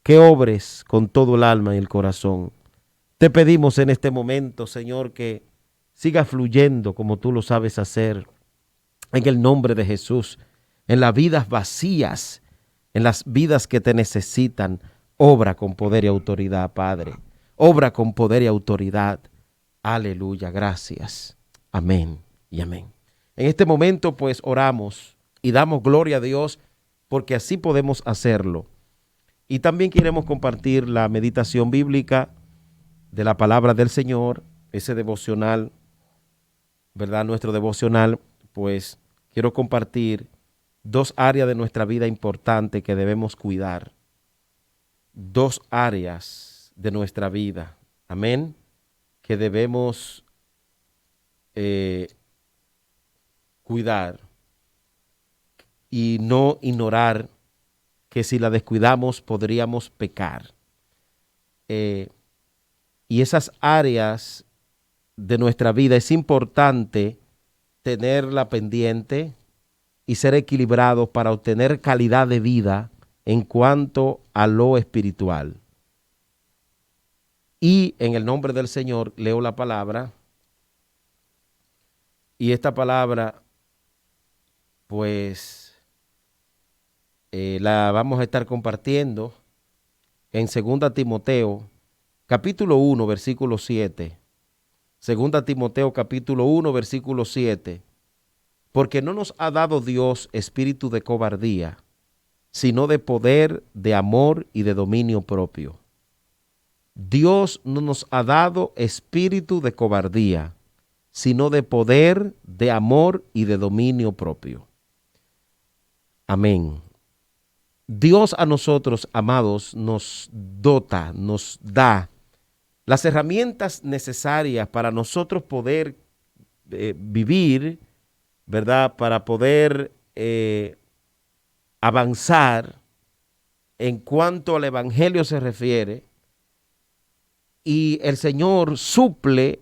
que obres con todo el alma y el corazón. Te pedimos en este momento, Señor, que siga fluyendo como tú lo sabes hacer, en el nombre de Jesús, en las vidas vacías, en las vidas que te necesitan. Obra con poder y autoridad, Padre. Obra con poder y autoridad. Aleluya, gracias. Amén y amén. En este momento, pues, oramos y damos gloria a Dios porque así podemos hacerlo. Y también queremos compartir la meditación bíblica de la palabra del Señor, ese devocional, ¿verdad? Nuestro devocional, pues quiero compartir dos áreas de nuestra vida importantes que debemos cuidar. Dos áreas de nuestra vida, amén, que debemos cuidar y no ignorar que si la descuidamos podríamos pecar. Y esas áreas de nuestra vida es importante tenerla pendiente y ser equilibrados para obtener calidad de vida en cuanto a lo espiritual. Y en el nombre del Señor leo la palabra, y esta palabra pues la vamos a estar compartiendo en 2 Timoteo capítulo 1 versículo 7. 2 Timoteo capítulo 1 versículo 7. Porque no nos ha dado Dios espíritu de cobardía, sino de poder, de amor y de dominio propio. Dios no nos ha dado espíritu de cobardía, sino de poder, de amor y de dominio propio. Amén. Dios a nosotros, amados, nos dota, nos da las herramientas necesarias para nosotros poder vivir, ¿verdad? Para poder avanzar en cuanto al evangelio se refiere. Y el Señor suple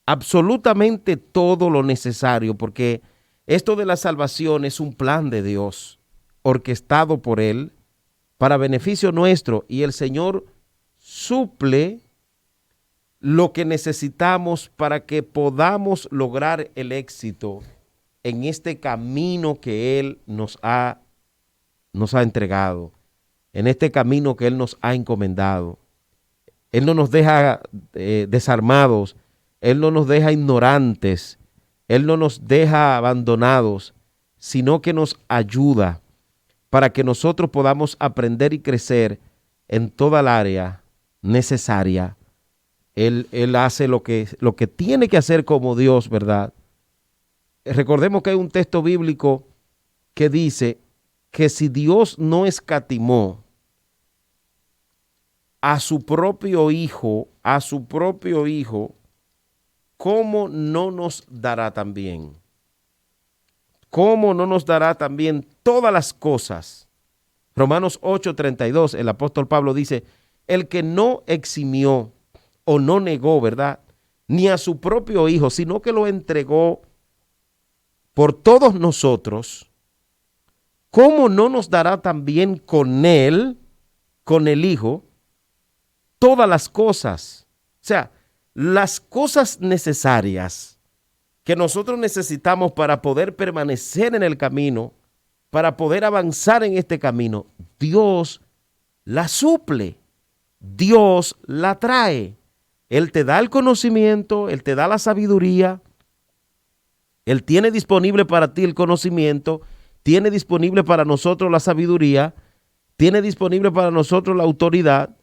absolutamente todo lo necesario, porque esto de la salvación es un plan de Dios, orquestado por Él, para beneficio nuestro, y el Señor suple lo que necesitamos para que podamos lograr el éxito en este camino que Él nos ha entregado, en este camino que Él nos ha encomendado. Él no nos deja desarmados, Él no nos deja ignorantes, Él no nos deja abandonados, sino que nos ayuda para que nosotros podamos aprender y crecer en toda el área necesaria. Él hace lo que tiene que hacer como Dios, ¿verdad? Recordemos que hay un texto bíblico que dice que si Dios no escatimó a su propio Hijo, ¿cómo no nos dará también? ¿Cómo no nos dará también todas las cosas? Romanos 8:32, el apóstol Pablo dice, el que no eximió o no negó, ¿verdad? Ni a su propio Hijo, sino que lo entregó por todos nosotros, ¿cómo no nos dará también con Él, con el Hijo, todas las cosas? O sea, las cosas necesarias que nosotros necesitamos para poder permanecer en el camino, para poder avanzar en este camino, Dios la suple, Dios la trae. Él te da el conocimiento, Él te da la sabiduría, Él tiene disponible para ti el conocimiento, tiene disponible para nosotros la sabiduría, tiene disponible para nosotros la autoridad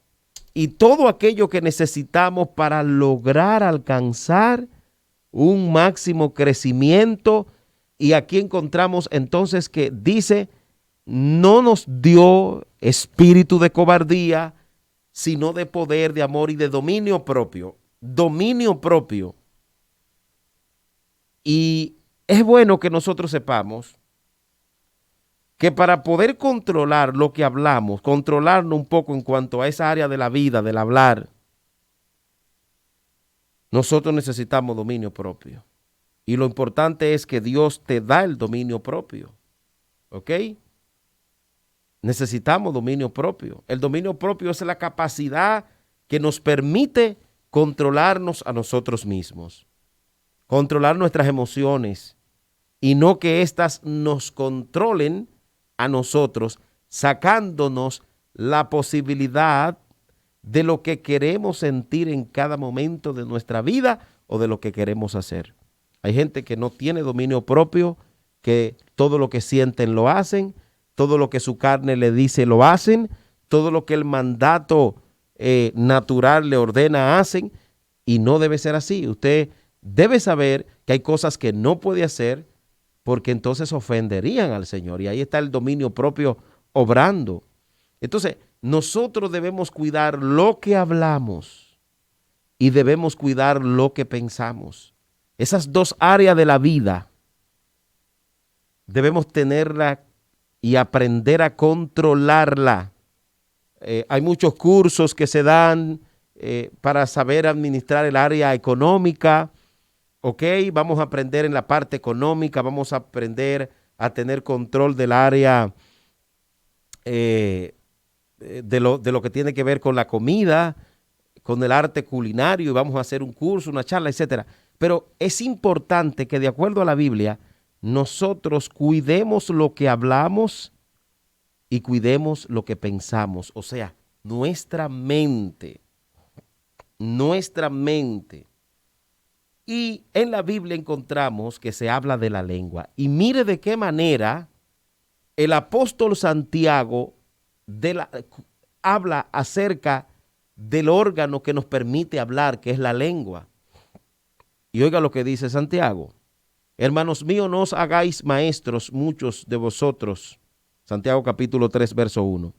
y todo aquello que necesitamos para lograr alcanzar un máximo crecimiento. Y aquí encontramos entonces que dice, no nos dio espíritu de cobardía, sino de poder, de amor y de dominio propio. Dominio propio. Y es bueno que nosotros sepamos que para poder controlar lo que hablamos, controlarnos un poco en cuanto a esa área de la vida, del hablar, nosotros necesitamos dominio propio. Y lo importante es que Dios te da el dominio propio. ¿Ok? necesitamos dominio propio. El dominio propio es la capacidad que nos permite controlarnos a nosotros mismos, controlar nuestras emociones y no que éstas nos controlen a nosotros, sacándonos la posibilidad de lo que queremos sentir en cada momento de nuestra vida o de lo que queremos hacer. Hay gente que no tiene dominio propio, que todo lo que sienten lo hacen, todo lo que su carne le dice lo hacen, todo lo que el mandato natural le ordena hacen, y no debe ser así. Usted debe saber que hay cosas que no puede hacer porque entonces ofenderían al Señor, y ahí está el dominio propio obrando. Entonces, nosotros debemos cuidar lo que hablamos y debemos cuidar lo que pensamos. Esas dos áreas de la vida debemos tenerla y aprender a controlarla. Hay muchos cursos que se dan para saber administrar el área económica. Ok, vamos a aprender en la parte económica, vamos a aprender a tener control del área de lo que tiene que ver con la comida, con el arte culinario, y vamos a hacer un curso, una charla, etcétera. Pero es importante que, de acuerdo a la Biblia, nosotros cuidemos lo que hablamos y cuidemos lo que pensamos. O sea, nuestra mente. Y en la Biblia encontramos que se habla de la lengua. Y mire de qué manera el apóstol Santiago habla acerca del órgano que nos permite hablar, que es la lengua. Y oiga lo que dice Santiago. Hermanos míos, no os hagáis maestros muchos de vosotros. Santiago capítulo 3, verso 1.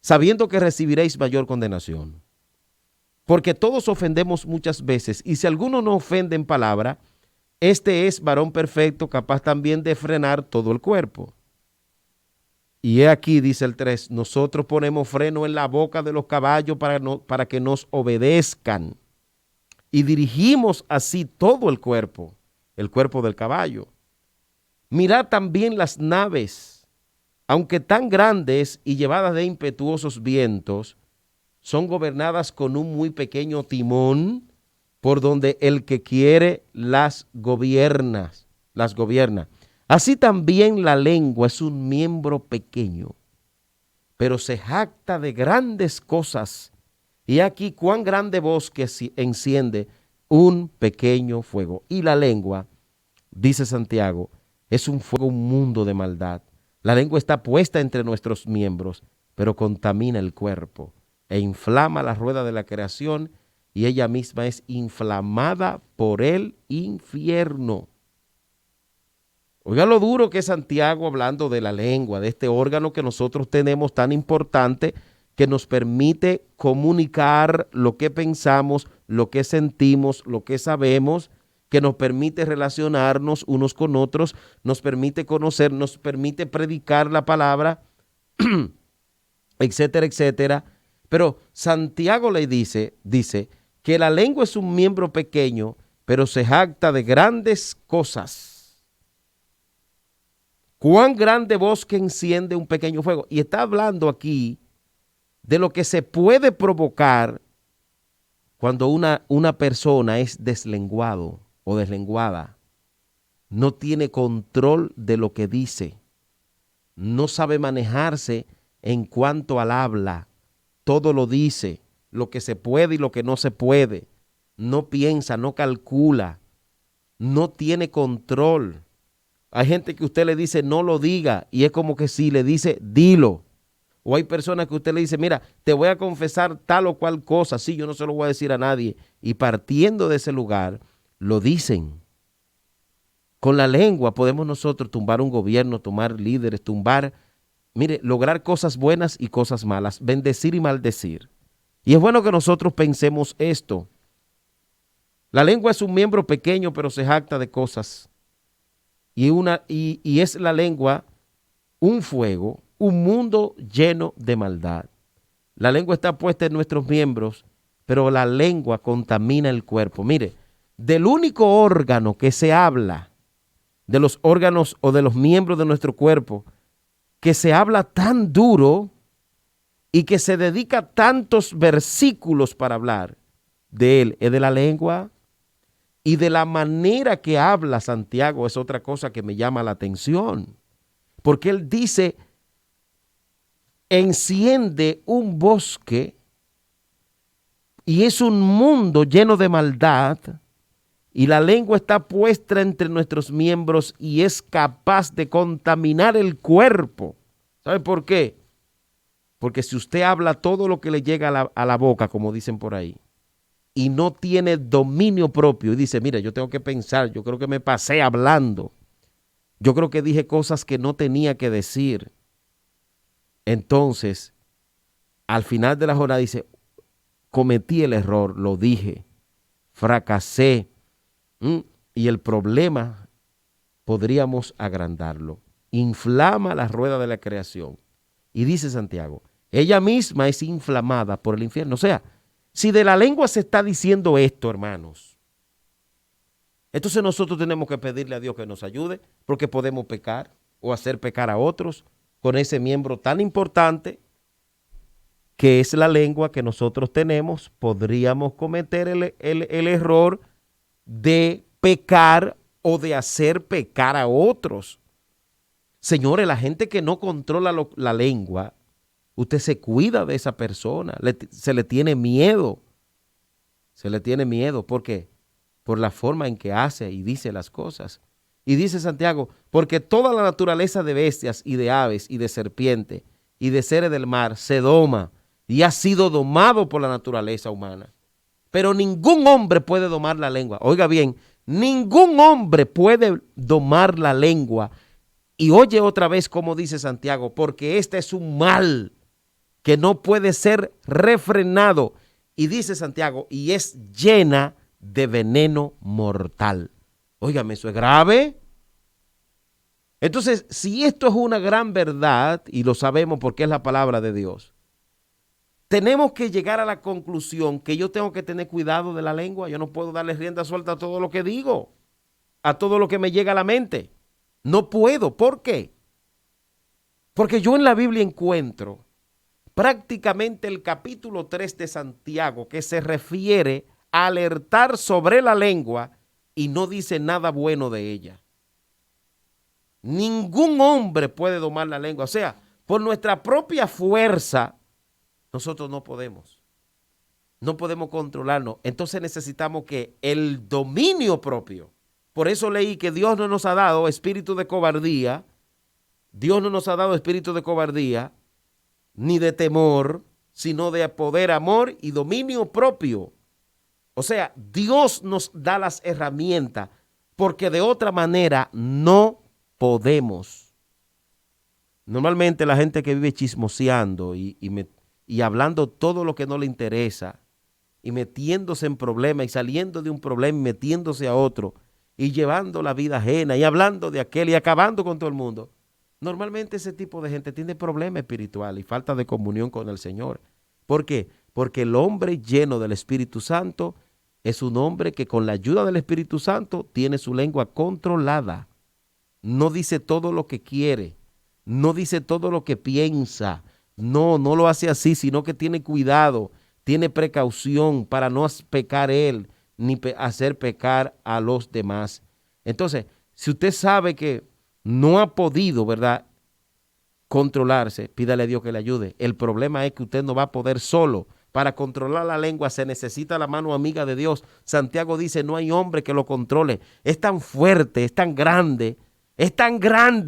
Sabiendo que recibiréis mayor condenación. Porque todos ofendemos muchas veces, y si alguno no ofende en palabra, este es varón perfecto, capaz también de frenar todo el cuerpo. Y he aquí, dice el 3, nosotros ponemos freno en la boca de los caballos para que nos obedezcan, y dirigimos así todo el cuerpo del caballo. Mirad también las naves, aunque tan grandes y llevadas de impetuosos vientos, son gobernadas con un muy pequeño timón, por donde el que quiere las gobierna. Así también la lengua es un miembro pequeño, pero se jacta de grandes cosas. Y aquí cuán grande bosque enciende un pequeño fuego. Y la lengua, dice Santiago, es un fuego, un mundo de maldad. La lengua está puesta entre nuestros miembros, pero contamina el cuerpo e inflama la rueda de la creación, y ella misma es inflamada por el infierno. Oiga lo duro que es Santiago hablando de la lengua, de este órgano que nosotros tenemos tan importante, que nos permite comunicar lo que pensamos, lo que sentimos, lo que sabemos, que nos permite relacionarnos unos con otros, nos permite conocer, nos permite predicar la palabra, etcétera, etcétera. Pero Santiago le dice que la lengua es un miembro pequeño, pero se jacta de grandes cosas. ¿Cuán grande bosque enciende un pequeño fuego? Y está hablando aquí de lo que se puede provocar cuando una persona es deslenguado o deslenguada. No tiene control de lo que dice. No sabe manejarse en cuanto al habla. Todo lo dice, lo que se puede y lo que no se puede. No piensa, no calcula, no tiene control. Hay gente que usted le dice no lo diga, y es como que si le dice dilo. O hay personas que usted le dice, mira, te voy a confesar tal o cual cosa, sí, yo no se lo voy a decir a nadie. Y partiendo de ese lugar, lo dicen. Con la lengua podemos nosotros tumbar un gobierno, tumbar líderes, lograr cosas buenas y cosas malas, bendecir y maldecir. Y es bueno que nosotros pensemos esto. La lengua es un miembro pequeño, pero se jacta de cosas. Y es la lengua un fuego, un mundo lleno de maldad. La lengua está puesta en nuestros miembros, pero la lengua contamina el cuerpo. Mire, del único órgano que se habla, de los órganos o de los miembros de nuestro cuerpo, que se habla tan duro y que se dedica tantos versículos para hablar de él, es de la lengua y de la manera que habla Santiago. Es otra cosa que me llama la atención, porque él dice, enciende un bosque y es un mundo lleno de maldad, y la lengua está puesta entre nuestros miembros y es capaz de contaminar el cuerpo. ¿Sabe por qué? Porque si usted habla todo lo que le llega a la boca, como dicen por ahí, y no tiene dominio propio, y dice, mira, yo tengo que pensar, yo creo que me pasé hablando, yo creo que dije cosas que no tenía que decir. Entonces, al final de la jornada dice, cometí el error, lo dije, fracasé. Y el problema podríamos agrandarlo. Inflama la rueda de la creación. Y dice Santiago, ella misma es inflamada por el infierno. O sea, si de la lengua se está diciendo esto, hermanos, entonces nosotros tenemos que pedirle a Dios que nos ayude, porque podemos pecar o hacer pecar a otros con ese miembro tan importante que es la lengua que nosotros tenemos. Podríamos cometer el error de pecar o de hacer pecar a otros. Señores, la gente que no controla la lengua, usted se cuida de esa persona, se le tiene miedo. Se le tiene miedo. ¿Por qué? Por la forma en que hace y dice las cosas. Y dice Santiago, porque toda la naturaleza de bestias y de aves y de serpiente y de seres del mar se doma y ha sido domado por la naturaleza humana. Pero ningún hombre puede domar la lengua. Oiga bien, ningún hombre puede domar la lengua. Y oye otra vez cómo dice Santiago, porque este es un mal que no puede ser refrenado. Y dice Santiago, y es llena de veneno mortal. Óigame, eso es grave. Entonces, si esto es una gran verdad, y lo sabemos porque es la palabra de Dios, tenemos que llegar a la conclusión que yo tengo que tener cuidado de la lengua. Yo no puedo darle rienda suelta a todo lo que digo, a todo lo que me llega a la mente. No puedo. ¿Por qué? Porque yo en la Biblia encuentro prácticamente el capítulo 3 de Santiago que se refiere a alertar sobre la lengua y no dice nada bueno de ella. Ningún hombre puede domar la lengua. O sea, por nuestra propia fuerza, nosotros no podemos. No podemos controlarnos. Entonces necesitamos que el dominio propio. Por eso leí que Dios no nos ha dado espíritu de cobardía. Dios no nos ha dado espíritu de cobardía, ni de temor, sino de poder, amor y dominio propio. O sea, Dios nos da las herramientas, porque de otra manera no podemos. Normalmente la gente que vive chismoseando y hablando todo lo que no le interesa, y metiéndose en problemas y saliendo de un problema y metiéndose a otro, y llevando la vida ajena y hablando de aquel y acabando con todo el mundo. Normalmente ese tipo de gente tiene problemas espirituales y falta de comunión con el Señor. ¿Por qué? Porque el hombre lleno del Espíritu Santo es un hombre que con la ayuda del Espíritu Santo tiene su lengua controlada. No dice todo lo que quiere, no dice todo lo que piensa. No lo hace así, sino que tiene cuidado, tiene precaución para no pecar él, ni hacer pecar a los demás. Entonces, si usted sabe que no ha podido, ¿verdad?, controlarse, pídale a Dios que le ayude. El problema es que usted no va a poder solo. Para controlar la lengua se necesita la mano amiga de Dios. Santiago dice, no hay hombre que lo controle. Es tan fuerte, es tan grande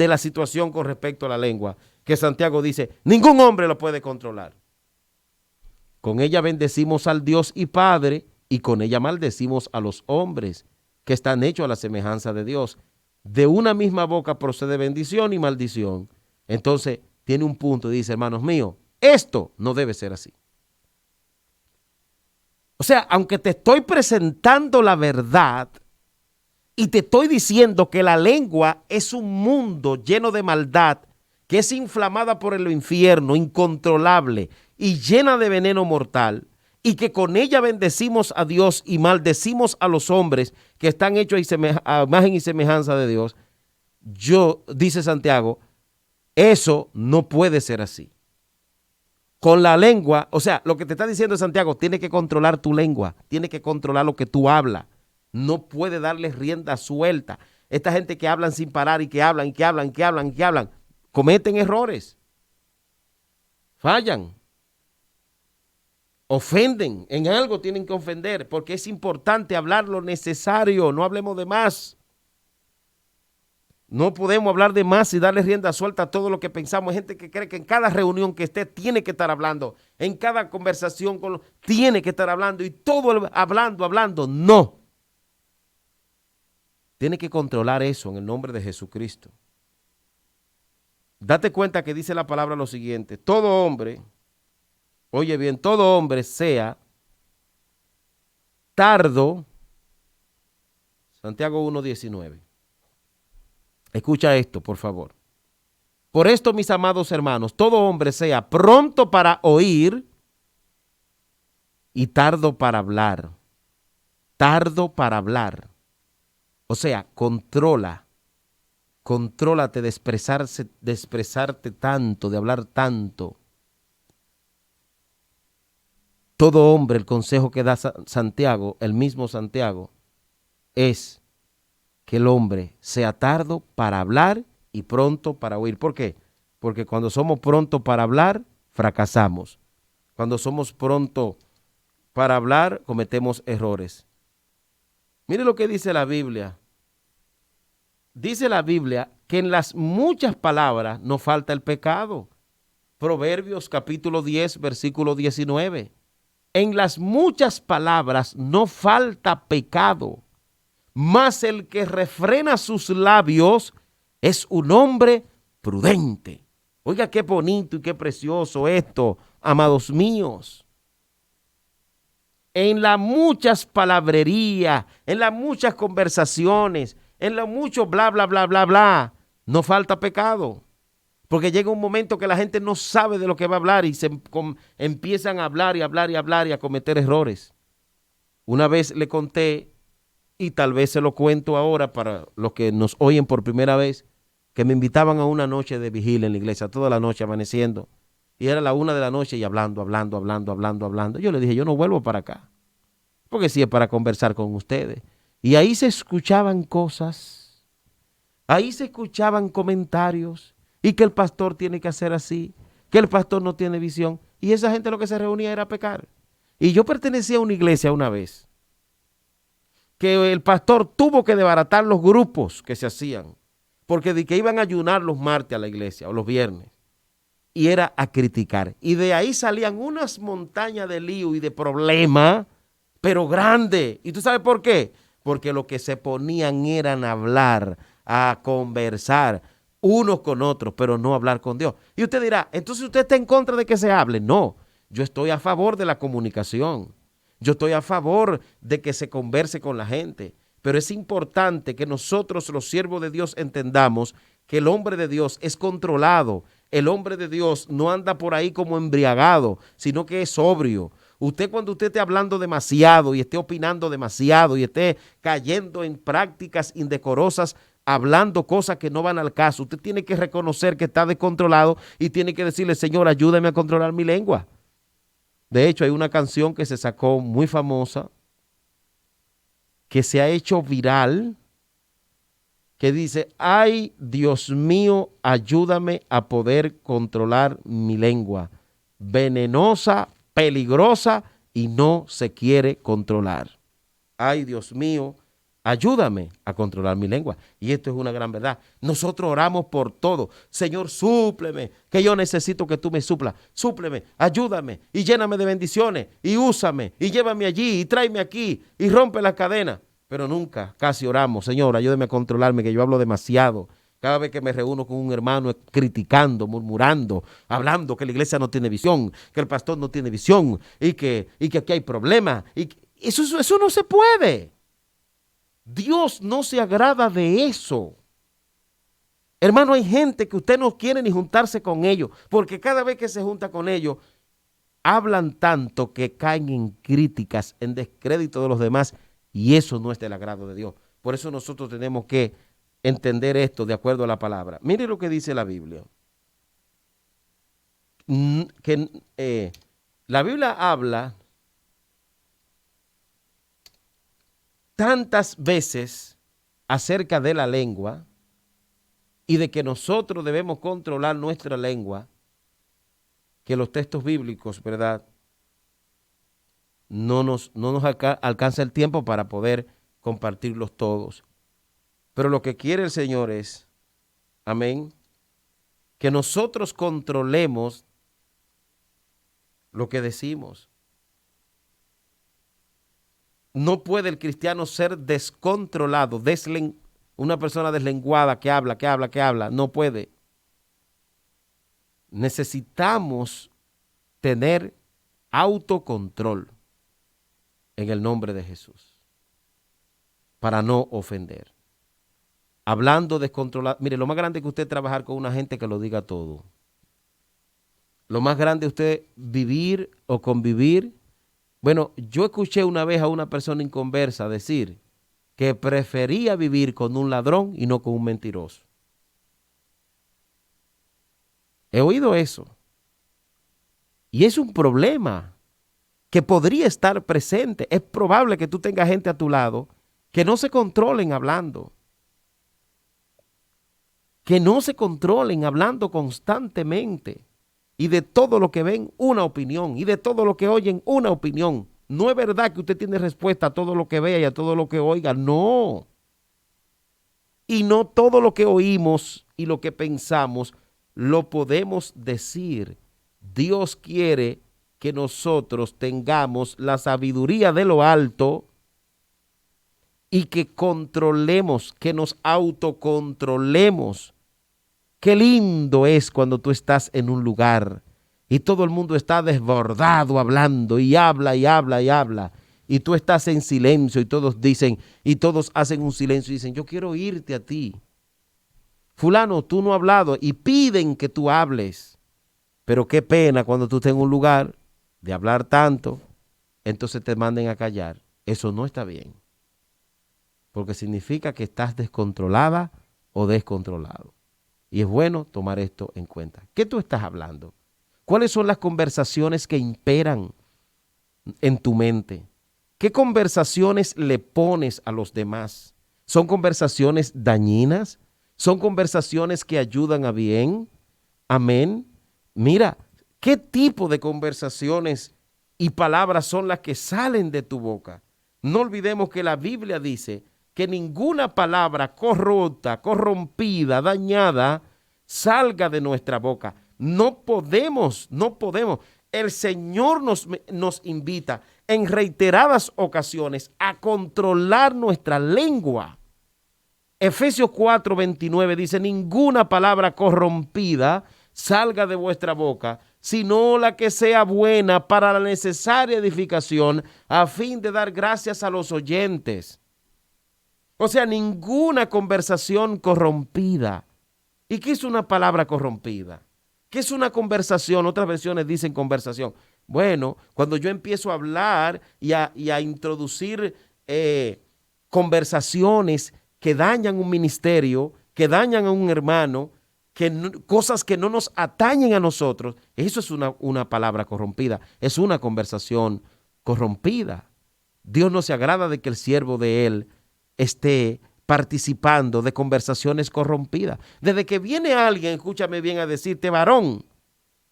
la situación con respecto a la lengua, que Santiago dice, ningún hombre lo puede controlar. Con ella bendecimos al Dios y Padre, y con ella maldecimos a los hombres que están hechos a la semejanza de Dios. De una misma boca procede bendición y maldición. Entonces tiene un punto y dice, hermanos míos, esto no debe ser así. O sea, aunque te estoy presentando la verdad y te estoy diciendo que la lengua es un mundo lleno de maldad, que es inflamada por el infierno, incontrolable y llena de veneno mortal, y que con ella bendecimos a Dios y maldecimos a los hombres que están hechos a imagen y semejanza de Dios, dice Santiago, Eso no puede ser así. Con la lengua, o sea, lo que te está diciendo Santiago, tiene que controlar tu lengua, tiene que controlar lo que tú hablas. No puede darle rienda suelta. Esta gente que hablan sin parar y que hablan, y que hablan, y que hablan, y que hablan, cometen errores, fallan, ofenden, en algo tienen que ofender, porque es importante hablar lo necesario, no hablemos de más. No podemos hablar de más y darle rienda suelta a todo lo que pensamos. Hay gente que cree que en cada reunión que esté tiene que estar hablando, en cada conversación tiene que estar hablando y todo hablando. No. Tiene que controlar eso en el nombre de Jesucristo. Date cuenta que dice la palabra lo siguiente: todo hombre, oye bien, todo hombre sea tardo, Santiago 1:19. Escucha esto, por favor. Por esto, mis amados hermanos, todo hombre sea pronto para oír y tardo para hablar. Tardo para hablar. O sea, contrólate de expresarte tanto, de hablar tanto. Todo hombre, el consejo que da Santiago, el mismo Santiago, es que el hombre sea tardo para hablar y pronto para oír. ¿Por qué? Porque cuando somos pronto para hablar, fracasamos. Cuando somos pronto para hablar, cometemos errores. Mire lo que dice la Biblia. Dice la Biblia que en las muchas palabras no falta el pecado. Proverbios capítulo 10, versículo 19. En las muchas palabras no falta pecado, mas el que refrena sus labios es un hombre prudente. Oiga, qué bonito y qué precioso esto, amados míos. En las muchas palabrerías, en las muchas conversaciones, en lo mucho bla, bla, bla, bla, bla, no falta pecado. Porque llega un momento que la gente no sabe de lo que va a hablar y empiezan a hablar y hablar y hablar y a cometer errores. Una vez le conté, y tal vez se lo cuento ahora para los que nos oyen por primera vez, que me invitaban a una noche de vigilia en la iglesia, toda la noche amaneciendo. Y era la 1 de la noche y hablando. Yo le dije, yo no vuelvo para acá, porque sí es para conversar con ustedes. Y ahí se escuchaban cosas, ahí se escuchaban comentarios, y que el pastor tiene que hacer así, que el pastor no tiene visión. Y esa gente lo que se reunía era a pecar. Y yo pertenecía a una iglesia una vez, que el pastor tuvo que desbaratar los grupos que se hacían, porque de que iban a ayunar los martes a la iglesia o los viernes, y era a criticar. Y de ahí salían unas montañas de lío y de problemas, pero grandes. ¿Y tú sabes por qué? Porque lo que se ponían eran a hablar, a conversar unos con otros, pero no hablar con Dios. Y usted dirá, entonces usted está en contra de que se hable. No, yo estoy a favor de la comunicación. Yo estoy a favor de que se converse con la gente, pero es importante que nosotros, los siervos de Dios, entendamos que el hombre de Dios es controlado. El hombre de Dios no anda por ahí como embriagado, sino que es sobrio. Cuando usted esté hablando demasiado y esté opinando demasiado y esté cayendo en prácticas indecorosas, hablando cosas que no van al caso, usted tiene que reconocer que está descontrolado y tiene que decirle, Señor, ayúdame a controlar mi lengua. De hecho, hay una canción que se sacó muy famosa, que se ha hecho viral, que dice, ay, Dios mío, ayúdame a poder controlar mi lengua. Venenosa, peligrosa y no se quiere controlar. Ay, Dios mío, ayúdame a controlar mi lengua. Y esto es una gran verdad. Nosotros oramos por todo. Señor, súpleme, que yo necesito que tú me suplas. Súpleme, ayúdame y lléname de bendiciones y úsame y llévame allí y tráeme aquí y rompe la cadena. Pero nunca casi oramos, Señor, ayúdame a controlarme, que yo hablo demasiado. Cada vez que me reúno con un hermano criticando, murmurando, hablando que la iglesia no tiene visión, que el pastor no tiene visión y que aquí hay problemas. Eso no se puede. Dios no se agrada de eso. Hermano, hay gente que usted no quiere ni juntarse con ellos, porque cada vez que se junta con ellos, hablan tanto que caen en críticas, en descrédito de los demás, y eso no es del agrado de Dios. Por eso nosotros tenemos que entender esto de acuerdo a la palabra. Mire lo que dice la Biblia. la Biblia habla tantas veces acerca de la lengua y de que nosotros debemos controlar nuestra lengua, que los textos bíblicos, ¿verdad? No nos alcanza el tiempo para poder compartirlos todos. Pero lo que quiere el Señor es, amén, que nosotros controlemos lo que decimos. No puede el cristiano ser descontrolado, una persona deslenguada que habla, no puede. Necesitamos tener autocontrol en el nombre de Jesús para no ofender. Hablando descontrolado, mire, lo más grande que usted es trabajar con una gente que lo diga todo. Lo más grande usted vivir o convivir. Bueno, yo escuché una vez a una persona inconversa decir que prefería vivir con un ladrón y no con un mentiroso. He oído eso. Y es un problema que podría estar presente. Es probable que tú tengas gente a tu lado que no se controlen hablando. Que no se controlen hablando constantemente. Y de todo lo que ven, una opinión. Y de todo lo que oyen, una opinión. No es verdad que usted tiene respuesta a todo lo que vea y a todo lo que oiga. No. Y no todo lo que oímos y lo que pensamos lo podemos decir. Dios quiere que nosotros tengamos la sabiduría de lo alto y que controlemos, que nos autocontrolemos. Qué lindo es cuando tú estás en un lugar y todo el mundo está desbordado hablando y habla y habla y habla. Y tú estás en silencio y todos dicen, y todos hacen un silencio y dicen, yo quiero oírte a ti. Fulano, tú no has hablado y piden que tú hables. Pero qué pena cuando tú estés en un lugar de hablar tanto, entonces te manden a callar. Eso no está bien. Porque significa que estás descontrolada o descontrolado. Y es bueno tomar esto en cuenta. ¿Qué tú estás hablando? ¿Cuáles son las conversaciones que imperan en tu mente? ¿Qué conversaciones le pones a los demás? ¿Son conversaciones dañinas? ¿Son conversaciones que ayudan a bien? Amén. Mira, ¿qué tipo de conversaciones y palabras son las que salen de tu boca? No olvidemos que la Biblia dice que ninguna palabra corrupta, corrompida, dañada, salga de nuestra boca. No podemos. El Señor nos invita en reiteradas ocasiones a controlar nuestra lengua. Efesios 4:29 dice, ninguna palabra corrompida salga de vuestra boca, sino la que sea buena para la necesaria edificación, a fin de dar gracias a los oyentes. O sea, ninguna conversación corrompida. ¿Y qué es una palabra corrompida? ¿Qué es una conversación? Otras versiones dicen conversación. Bueno, cuando yo empiezo a hablar y a introducir conversaciones que dañan un ministerio, que dañan a un hermano, cosas que no nos atañen a nosotros, eso es una palabra corrompida, es una conversación corrompida. Dios no se agrada de que el siervo de Él esté participando de conversaciones corrompidas. Desde que viene alguien, escúchame bien, a decirte, varón,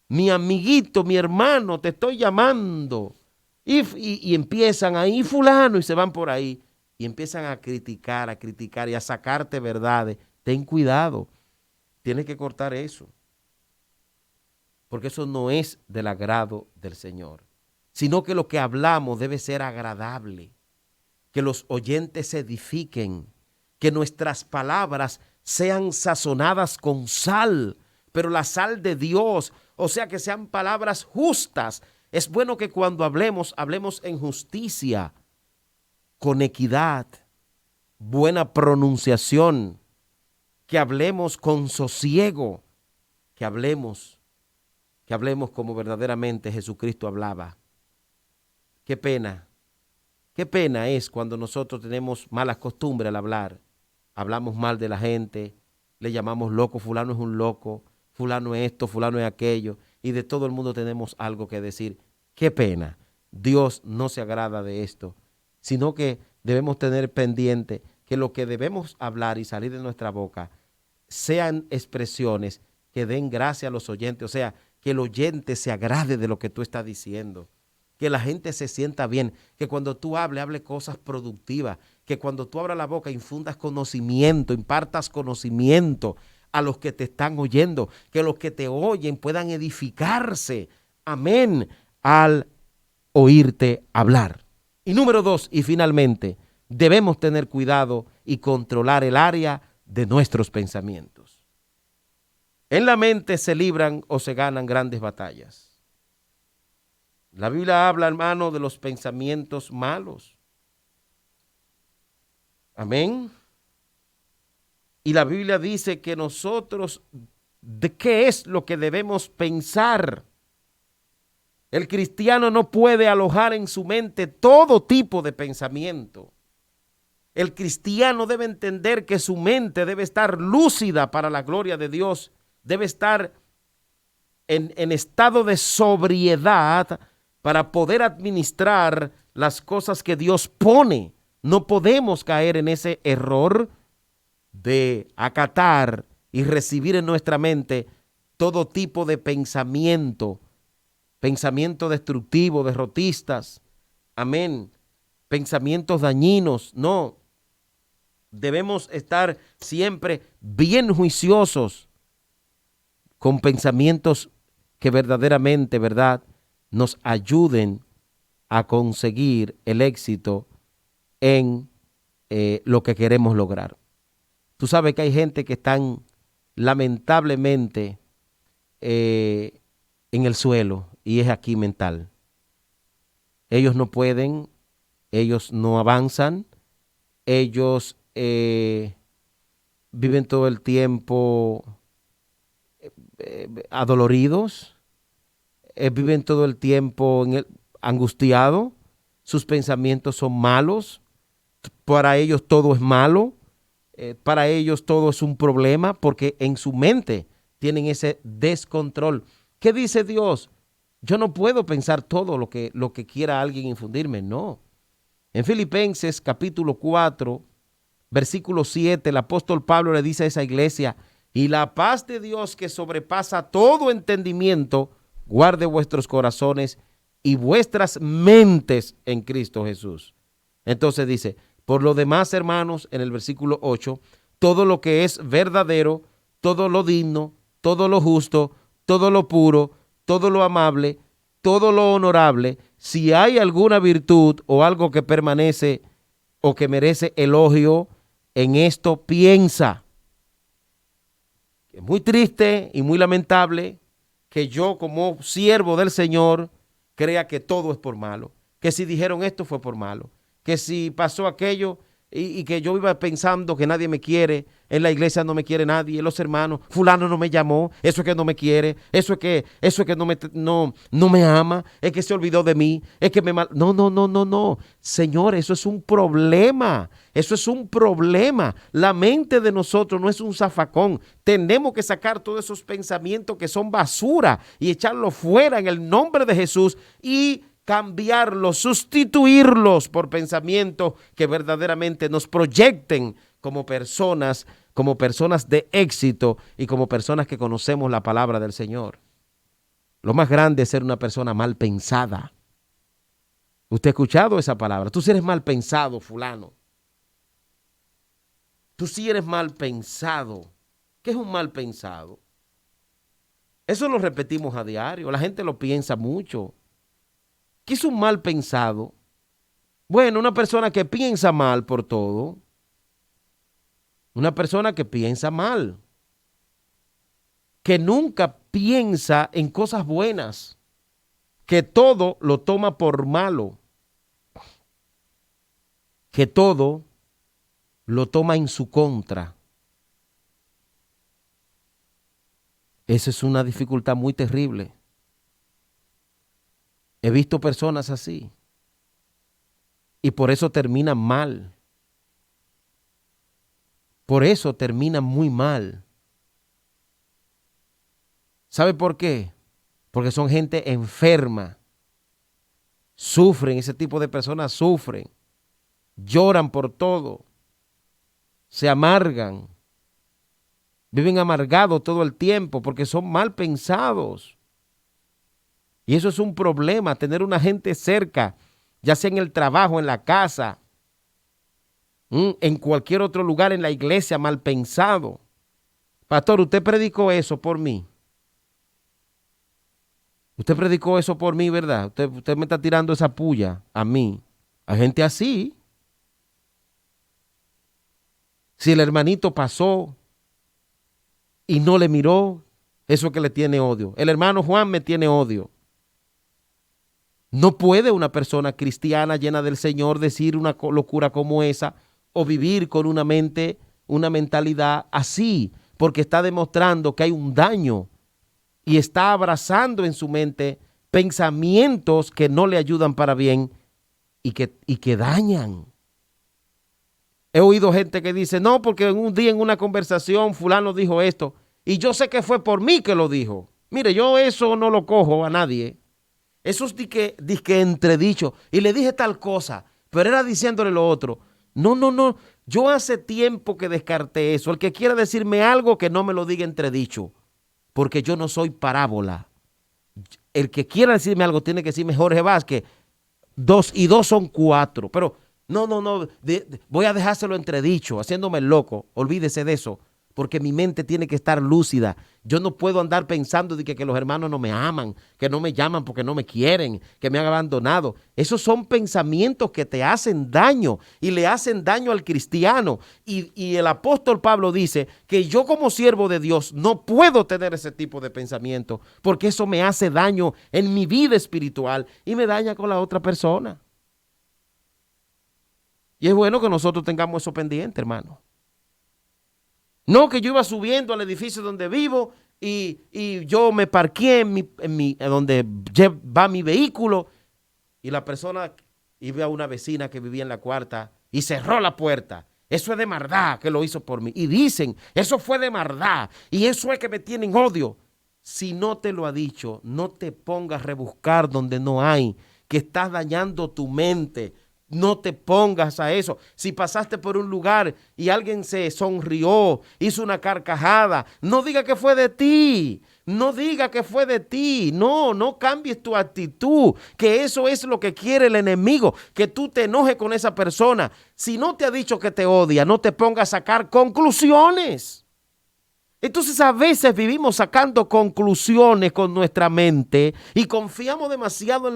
mi amiguito, mi hermano, te estoy llamando. Y empiezan ahí, fulano, y se van por ahí. Y empiezan a criticar y a sacarte verdades. Ten cuidado. Tienes que cortar eso. Porque eso no es del agrado del Señor. Sino que lo que hablamos debe ser agradable. Que los oyentes se edifiquen. Que nuestras palabras sean sazonadas con sal. Pero la sal de Dios, o sea, que sean palabras justas. Es bueno que cuando hablemos en justicia, con equidad, buena pronunciación, que hablemos con sosiego, que hablemos como verdaderamente Jesucristo hablaba. Qué pena es cuando nosotros tenemos malas costumbres al hablar. Hablamos mal de la gente, le llamamos loco, fulano es un loco, fulano es esto, fulano es aquello. y de todo el mundo tenemos algo que decir. Qué pena. Dios no se agrada de esto, sino que debemos tener pendiente que lo que debemos hablar y salir de nuestra boca sean expresiones que den gracia a los oyentes, o sea, que el oyente se agrade de lo que tú estás diciendo, que la gente se sienta bien, que cuando tú hable cosas productivas, que cuando tú abras la boca infundas conocimiento, impartas conocimiento a los que te están oyendo, que los que te oyen puedan edificarse, amén, al oírte hablar. Y número 2, y finalmente, debemos tener cuidado y controlar el área de nuestros pensamientos. En la mente se libran o se ganan grandes batallas. La Biblia habla, hermano, de los pensamientos malos. Amén. Y la Biblia dice que nosotros, ¿de qué es lo que debemos pensar? El cristiano no puede alojar en su mente todo tipo de pensamiento. El cristiano debe entender que su mente debe estar lúcida para la gloria de Dios, debe estar en estado de sobriedad para poder administrar las cosas que Dios pone. No podemos caer en ese error de acatar y recibir en nuestra mente todo tipo de pensamiento destructivo, derrotistas, amén, pensamientos dañinos. No, debemos estar siempre bien juiciosos con pensamientos que verdaderamente, ¿verdad?, nos ayuden a conseguir el éxito en lo que queremos lograr. Tú sabes que hay gente que están lamentablemente en el suelo y es aquí mental. Ellos no pueden, ellos no avanzan, ellos viven todo el tiempo adoloridos, viven todo el tiempo angustiados, sus pensamientos son malos, para ellos todo es malo, para ellos todo es un problema porque en su mente tienen ese descontrol. ¿Qué dice Dios? Yo no puedo pensar todo lo que quiera alguien infundirme, no. En Filipenses capítulo 4, versículo 7, el apóstol Pablo le dice a esa iglesia, y la paz de Dios que sobrepasa todo entendimiento, guarde vuestros corazones y vuestras mentes en Cristo Jesús. Entonces dice, por lo demás, hermanos, en el versículo 8, todo lo que es verdadero, todo lo digno, todo lo justo, todo lo puro, todo lo amable, todo lo honorable, si hay alguna virtud o algo que permanece o que merece elogio, en esto piensa. Es muy triste y muy lamentable que yo como siervo del Señor crea que todo es por malo, que si dijeron esto fue por malo, que si pasó aquello y que yo iba pensando que nadie me quiere, en la iglesia no me quiere nadie, los hermanos, fulano no me llamó, eso es que no me quiere, eso es que no me ama, es que se olvidó de mí, es que no, Señor, eso es un problema, la mente de nosotros no es un zafacón, tenemos que sacar todos esos pensamientos que son basura y echarlos fuera en el nombre de Jesús y cambiarlos, sustituirlos por pensamientos que verdaderamente nos proyecten como personas de éxito y como personas que conocemos la palabra del Señor. Lo más grande es ser una persona mal pensada. ¿Usted ha escuchado esa palabra? Tú sí eres mal pensado, fulano. Tú sí eres mal pensado. ¿Qué es un mal pensado? Eso lo repetimos a diario. La gente lo piensa mucho. ¿Qué es un mal pensado? Bueno, una persona que piensa mal por todo. Una persona que piensa mal. Que nunca piensa en cosas buenas. Que todo lo toma por malo. Que todo lo toma en su contra. Esa es una dificultad muy terrible. He visto personas así. Y por eso terminan mal. Por eso terminan muy mal. ¿Sabe por qué? porque son gente enferma. Sufren, ese tipo de personas sufren, lloran por todo, se amargan, viven amargados todo el tiempo porque son mal pensados. Y eso es un problema, tener una gente cerca, ya sea en el trabajo, en la casa, en cualquier otro lugar, en la iglesia, mal pensado. Pastor, usted predicó eso por mí. Usted predicó eso por mí, ¿verdad? Usted me está tirando esa puya a mí. Hay gente así. Si el hermanito pasó y no le miró, eso es que le tiene odio. El hermano Juan me tiene odio. No puede una persona cristiana llena del Señor decir una locura como esa o vivir con una mente, una mentalidad así, porque está demostrando que hay un daño y está abrazando en su mente pensamientos que no le ayudan para bien y que dañan. He oído gente que dice, no, porque en un día en una conversación fulano dijo esto y yo sé que fue por mí que lo dijo. Mire, yo eso no lo cojo a nadie. Eso es disque entredicho. Y le dije tal cosa, pero era diciéndole lo otro. No. Yo hace tiempo que descarté eso. El que quiera decirme algo, que no me lo diga entredicho, porque yo no soy parábola. El que quiera decirme algo tiene que decirme Jorge Vázquez, 2 y 2 son 4. Pero no. Voy a dejárselo entredicho, haciéndome el loco. Olvídese de eso, porque mi mente tiene que estar lúcida. Yo no puedo andar pensando de que los hermanos no me aman, que no me llaman porque no me quieren, que me han abandonado. Esos son pensamientos que te hacen daño y le hacen daño al cristiano. Y el apóstol Pablo dice que yo como siervo de Dios no puedo tener ese tipo de pensamiento porque eso me hace daño en mi vida espiritual y me daña con la otra persona. Y es bueno que nosotros tengamos eso pendiente, hermano. No, que yo iba subiendo al edificio donde vivo y yo me parqué en donde va mi vehículo y la persona iba a una vecina que vivía en la cuarta y cerró la puerta. Eso es de maldad que lo hizo por mí. Y dicen, eso fue de maldad y eso es que me tienen odio. Si no te lo ha dicho, no te pongas a rebuscar donde no hay, que estás dañando tu mente. No te pongas a eso. Si pasaste por un lugar y alguien se sonrió, hizo una carcajada, no diga que fue de ti. No diga que fue de ti. No cambies tu actitud, que eso es lo que quiere el enemigo, que tú te enojes con esa persona. Si no te ha dicho que te odia, no te pongas a sacar conclusiones. Entonces a veces vivimos sacando conclusiones con nuestra mente y confiamos demasiado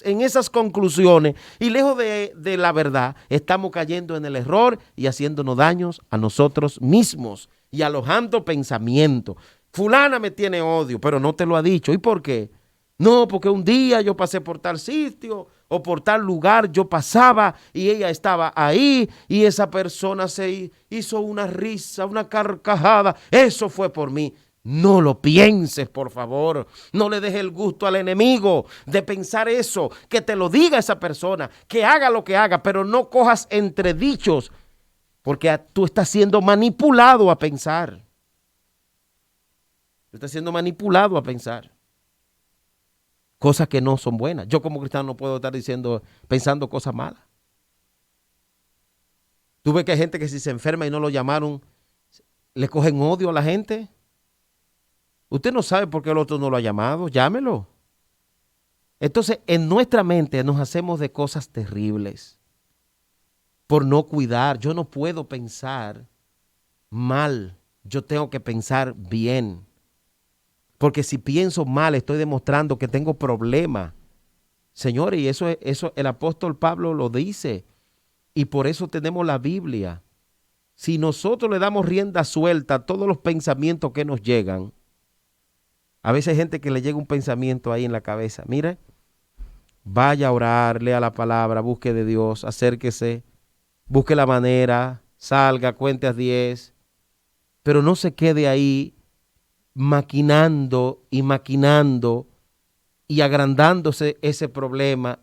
en esas conclusiones y lejos de la verdad estamos cayendo en el error y haciéndonos daños a nosotros mismos y alojando pensamientos. Fulana me tiene odio, pero no te lo ha dicho. ¿Y por qué? No, porque un día yo pasé por tal sitio o por tal lugar, yo pasaba y ella estaba ahí y esa persona se hizo una risa, una carcajada. Eso fue por mí. No lo pienses, por favor. No le dejes el gusto al enemigo de pensar eso. Que te lo diga esa persona, que haga lo que haga, pero no cojas entredichos, porque tú estás siendo manipulado a pensar. Tú estás siendo manipulado a pensar cosas que no son buenas. Yo como cristiano no puedo estar pensando cosas malas. Tú ves que hay gente que si se enferma y no lo llamaron, le cogen odio a la gente. Usted no sabe por qué el otro no lo ha llamado, llámelo. Entonces, en nuestra mente nos hacemos de cosas terribles por no cuidar. Yo no puedo pensar mal, yo tengo que pensar bien. Porque si pienso mal, estoy demostrando que tengo problemas. Señores, y eso el apóstol Pablo lo dice. Y por eso tenemos la Biblia. Si nosotros le damos rienda suelta a todos los pensamientos que nos llegan, a veces hay gente que le llega un pensamiento ahí en la cabeza. Mire, vaya a orar, lea la palabra, busque de Dios, acérquese, busque la manera, salga, cuente a 10, pero no se quede ahí maquinando y agrandándose ese problema,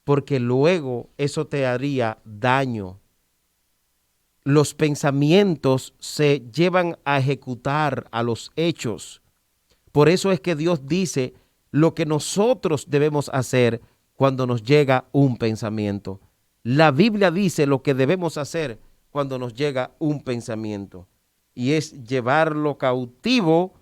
porque luego eso te haría daño. Los pensamientos se llevan a ejecutar a los hechos. Por eso es que Dios dice lo que nosotros debemos hacer cuando nos llega un pensamiento. La Biblia dice lo que debemos hacer cuando nos llega un pensamiento, y es llevarlo cautivo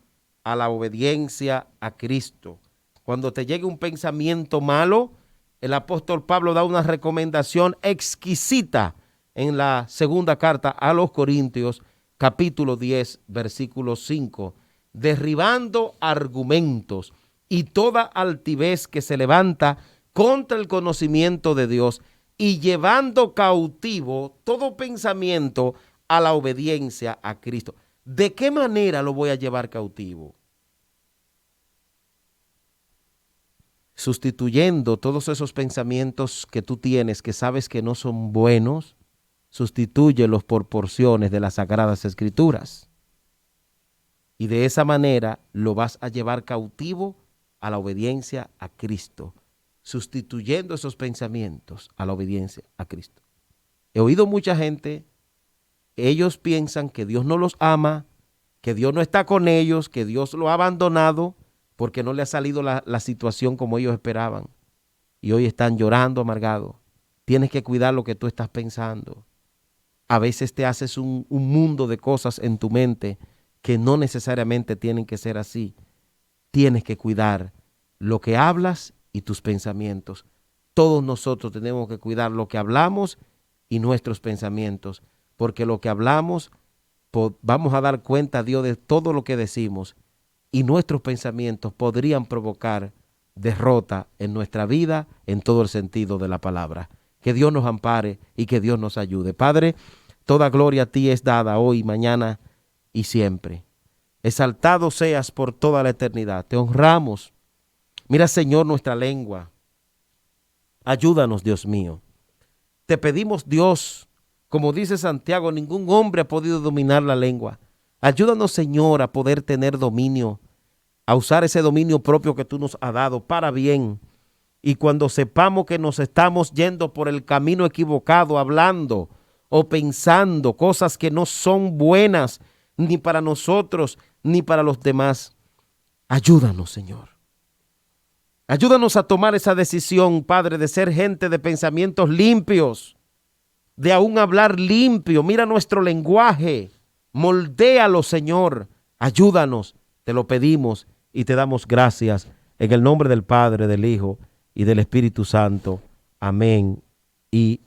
a la obediencia a Cristo. Cuando te llegue un pensamiento malo, el apóstol Pablo da una recomendación exquisita en la segunda carta a los Corintios, capítulo 10, versículo 5, derribando argumentos y toda altivez que se levanta contra el conocimiento de Dios, y llevando cautivo todo pensamiento a la obediencia a Cristo. ¿De qué manera lo voy a llevar cautivo? Sustituyendo todos esos pensamientos que tú tienes, que sabes que no son buenos, sustitúyelos por porciones de las Sagradas Escrituras. Y de esa manera lo vas a llevar cautivo a la obediencia a Cristo, sustituyendo esos pensamientos a la obediencia a Cristo. He oído mucha gente, ellos piensan que Dios no los ama, que Dios no está con ellos, que Dios los ha abandonado porque no le ha salido la situación como ellos esperaban. Y hoy están llorando amargados. Tienes que cuidar lo que tú estás pensando. A veces te haces un mundo de cosas en tu mente que no necesariamente tienen que ser así. Tienes que cuidar lo que hablas y tus pensamientos. Todos nosotros tenemos que cuidar lo que hablamos y nuestros pensamientos, porque lo que hablamos, vamos a dar cuenta a Dios de todo lo que decimos, y nuestros pensamientos podrían provocar derrota en nuestra vida en todo el sentido de la palabra. Que Dios nos ampare y que Dios nos ayude. Padre, toda gloria a ti es dada hoy, mañana y siempre. Exaltado seas por toda la eternidad. Te honramos. Mira, Señor, nuestra lengua. Ayúdanos, Dios mío. Te pedimos, Dios, como dice Santiago, ningún hombre ha podido dominar la lengua. Ayúdanos, Señor, a poder tener dominio, a usar ese dominio propio que tú nos has dado para bien. Y cuando sepamos que nos estamos yendo por el camino equivocado, hablando o pensando cosas que no son buenas ni para nosotros ni para los demás, ayúdanos, Señor. Ayúdanos a tomar esa decisión, Padre, de ser gente de pensamientos limpios, de aún hablar limpio. Mira nuestro lenguaje, moldéalo, Señor. Ayúdanos, te lo pedimos y te damos gracias en el nombre del Padre, del Hijo y del Espíritu Santo. Amén y